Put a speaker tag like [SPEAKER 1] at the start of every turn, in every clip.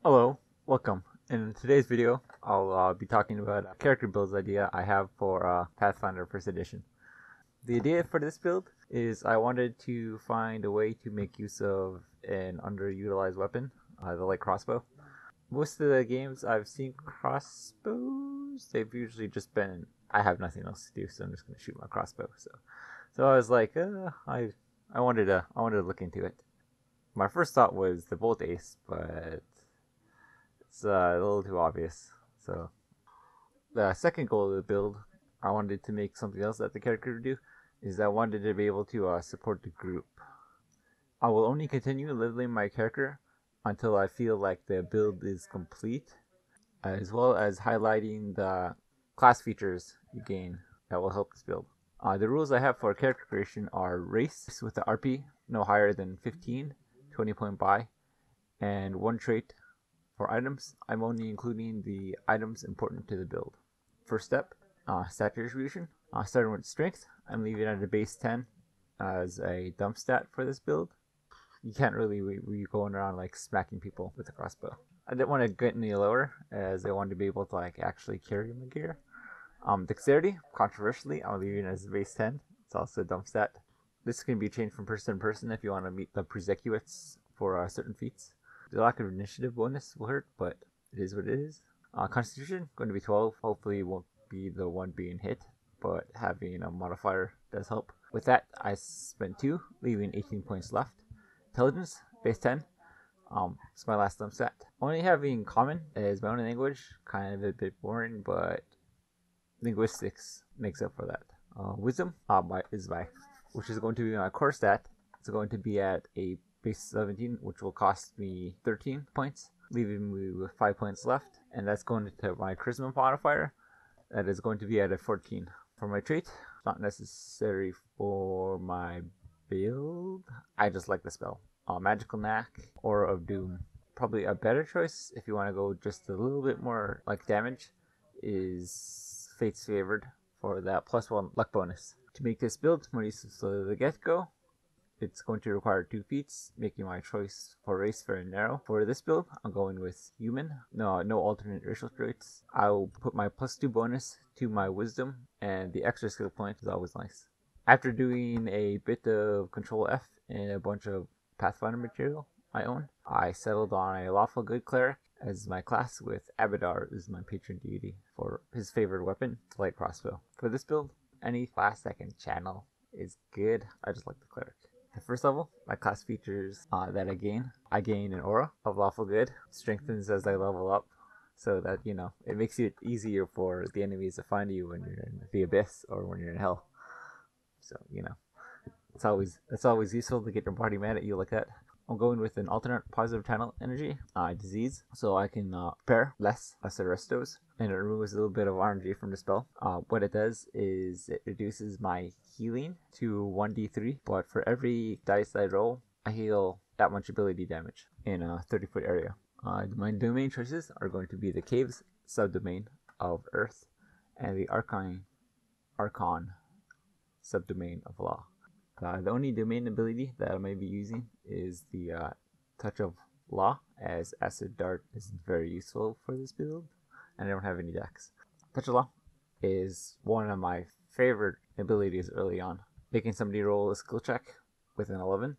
[SPEAKER 1] Hello, welcome. In today's video, I'll be talking about a character builds idea I have for Pathfinder First Edition. The idea for this build is I wanted to find a way to make use of an underutilized weapon, the light crossbow. Most of the games I've seen crossbows, they've usually just been, I have nothing else to do, so I'm just going to shoot my crossbow. So I was like, I wanted to look into it. My first thought was the bolt ace, but it's a little too obvious. So the second goal of the build, I wanted to make something else that the character would do, is I wanted to be able to support the group. I will only continue leveling my character until I feel like the build is complete, as well as highlighting the class features you gain that will help this build. The rules I have for character creation are race with the RP no higher than 15, 20 point buy, and one trait. For items, I'm only including the items important to the build. First step, stat distribution. Starting with strength, I'm leaving it at a base 10 as a dump stat for this build. You can't really be going around like smacking people with a crossbow. I didn't want to get any lower as I wanted to be able to like actually carry my gear. Dexterity, controversially, I'm leaving it as a base 10. It's also a dump stat. This can be changed from person to person if you want to meet the prerequisites for certain feats. The lack of initiative bonus will hurt, but it is what it is. Constitution, going to be 12. Hopefully it won't be the one being hit, but having a modifier does help. With that, I spent 2, leaving 18 points left. Intelligence, base 10. It's my last dump set. Only having common as my own language, kind of a bit boring, but linguistics makes up for that. Wisdom which is going to be my core stat. It's going to be at a base 17, which will cost me 13 points, leaving me with 5 points left, and that's going to my charisma modifier. That is going to be at a 14. For my trait, not necessary for my build. I just like the spell. Magical Knack, Aura of Doom. Probably a better choice if you want to go just a little bit more like damage is Fate's Favored for that +1 luck bonus. To make this build more useful at the get-go, it's going to require 2 feats, making my choice for race very narrow. For this build, I'm going with human. No alternate racial traits. I'll put my +2 bonus to my wisdom, and the extra skill point is always nice. After doing a bit of Control F and a bunch of Pathfinder material I own, I settled on a lawful good cleric as my class, with Abadar as my patron deity for his favorite weapon, the light crossbow. For this build, any class that can channel is good. I just like the cleric. The first level, my class features that I gain an aura of lawful good, strengthens as I level up, so that, it makes it easier for the enemies to find you when you're in the abyss or when you're in hell. So, it's always useful to get your party mad at you like that. I'm going with an alternate positive channel energy, disease, so I can prepare less Arestos, and it removes a little bit of RNG from the spell. What it does is it reduces my healing to 1d3, but for every dice I roll, I heal that much ability damage in a 30-foot area. My domain choices are going to be the Caves subdomain of Earth and the Archon subdomain of Law. The only domain ability that I may be using is the Touch of Law, as Acid Dart is very useful for this build, and I don't have any decks. Touch of Law is one of my favorite abilities early on. Making somebody roll a skill check with an 11,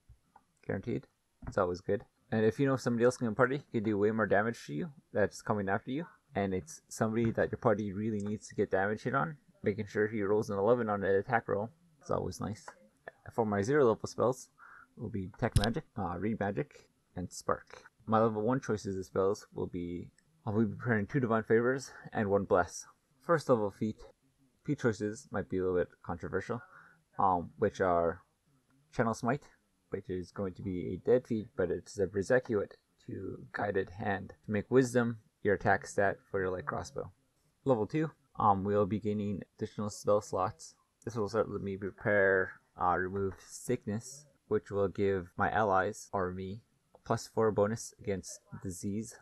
[SPEAKER 1] guaranteed. It's always good. And if you know somebody else in your party can do way more damage to you that's coming after you, and it's somebody that your party really needs to get damage hit on, making sure he rolls an 11 on an attack roll, it's always nice. For my 0 level spells, will be Tech Magic, Read Magic, and Spark. My level 1 choices of spells will be, I'll be preparing 2 Divine Favors and 1 Bless. First level feat choices might be a little bit controversial, which are Channel Smite, which is going to be a dead feat, but it's a prerequisite to Guided Hand to make Wisdom your attack stat for your light crossbow. Level 2, we'll be gaining additional spell slots. This will start with me prepare remove Sickness, which will give my allies, or me, +4 bonus against disease,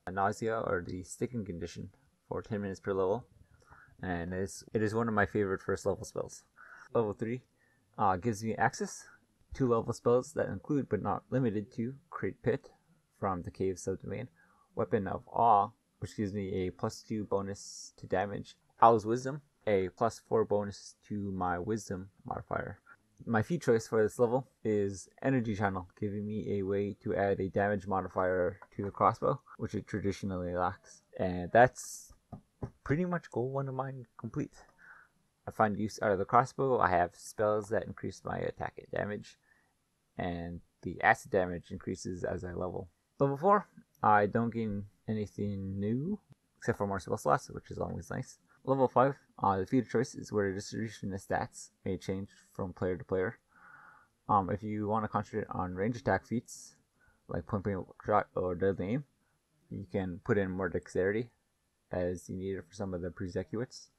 [SPEAKER 1] nausea, or the sticking condition for 10 minutes per level. And it is one of my favorite first level spells. Level 3 gives me access to level spells that include but not limited to Create Pit from the Cave subdomain, Weapon of Awe, which gives me a +2 bonus to damage. Owl's Wisdom, a +4 bonus to my Wisdom modifier. My feat choice for this level is Energy Channel, giving me a way to add a damage modifier to the crossbow, which it traditionally lacks. And that's pretty much goal 1 of mine complete. I find use out of the crossbow. I have spells that increase my attack and damage, and the acid damage increases as I level. Level 4, I don't gain anything new, except for more spell slots, which is always nice. Level 5, the feat choice is where the distribution of stats may change from player to player. If you want to concentrate on range attack feats, like point blank shot or deadly aim, you can put in more dexterity, as you need it for some of the prerequisites.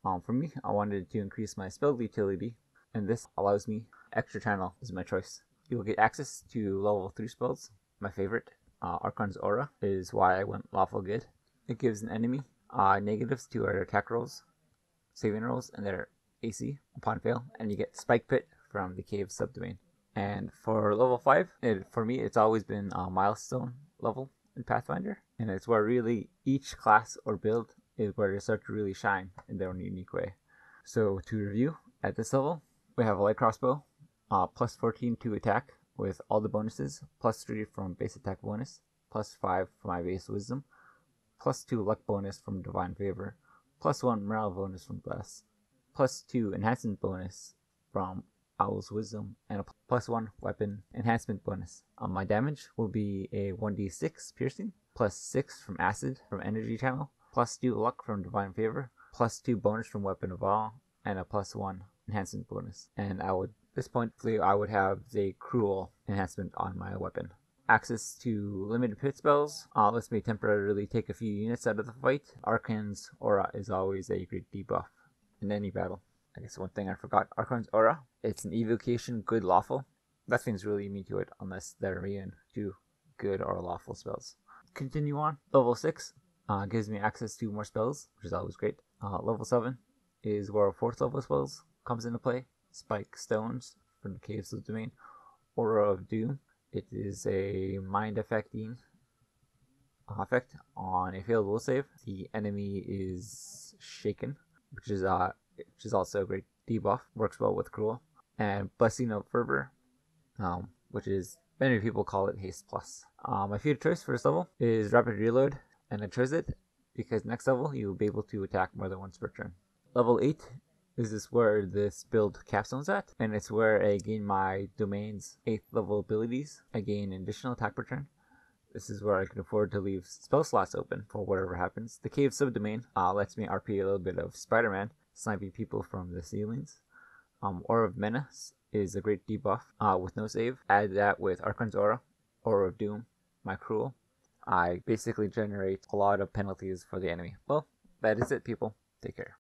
[SPEAKER 1] For me, I wanted to increase my spell utility, and this allows me. Extra Channel is my choice. You will get access to level 3 spells. My favorite, Archon's Aura, is why I went Lawful Good. It gives an enemy negatives to their attack rolls, saving rolls, and their AC upon fail, and you get Spike Pit from the Cave subdomain. And for level 5, for me, it's always been a milestone level in Pathfinder, and it's where really each class or build is where they start to really shine in their own unique way. So to review, at this level, we have a light crossbow, +14 to attack with all the bonuses, +3 from base attack bonus, +5 from my base wisdom, +2 luck bonus from divine favor, +1 morale bonus from bless, +2 enhancement bonus from owl's wisdom, and a +1 weapon enhancement bonus. My damage will be a 1d6 piercing, +6 from acid from energy channel, +2 luck from divine favor, +2 bonus from weapon of awe, and a +1 enhancement bonus. And I would, at this point, I would have the cruel enhancement on my weapon. Access to limited pit spells lets me temporarily take a few units out of the fight. Archon's Aura is always a great debuff in any battle. I guess one thing I forgot, Archon's Aura, it's an evocation good lawful. That thing's really immune to it unless they're immune to good or lawful spells. Continue on. Level 6 gives me access to more spells, which is always great. Level 7 is where 4th level spells comes into play. Spike Stones from the Caves of Domain. Aura of Doom. It is a mind affecting effect on a failed will save. The enemy is shaken, which is also a great debuff. Works well with Cruel. And Blessing of Fervor, which is, many people call it Haste Plus. My favorite choice for this level is Rapid Reload, and I chose it because next level you will be able to attack more than once per turn. Level 8 is where this build capstone's at, and it's where I gain my domain's 8th level abilities. I gain an additional attack per turn. This is where I can afford to leave spell slots open for whatever happens. The Cave subdomain lets me RP a little bit of Spider-Man, sniping people from the ceilings. Aura of Menace is a great debuff with no save. Add that with Archon's Aura, Aura of Doom, my Cruel. I basically generate a lot of penalties for the enemy. Well, that is it, people. Take care.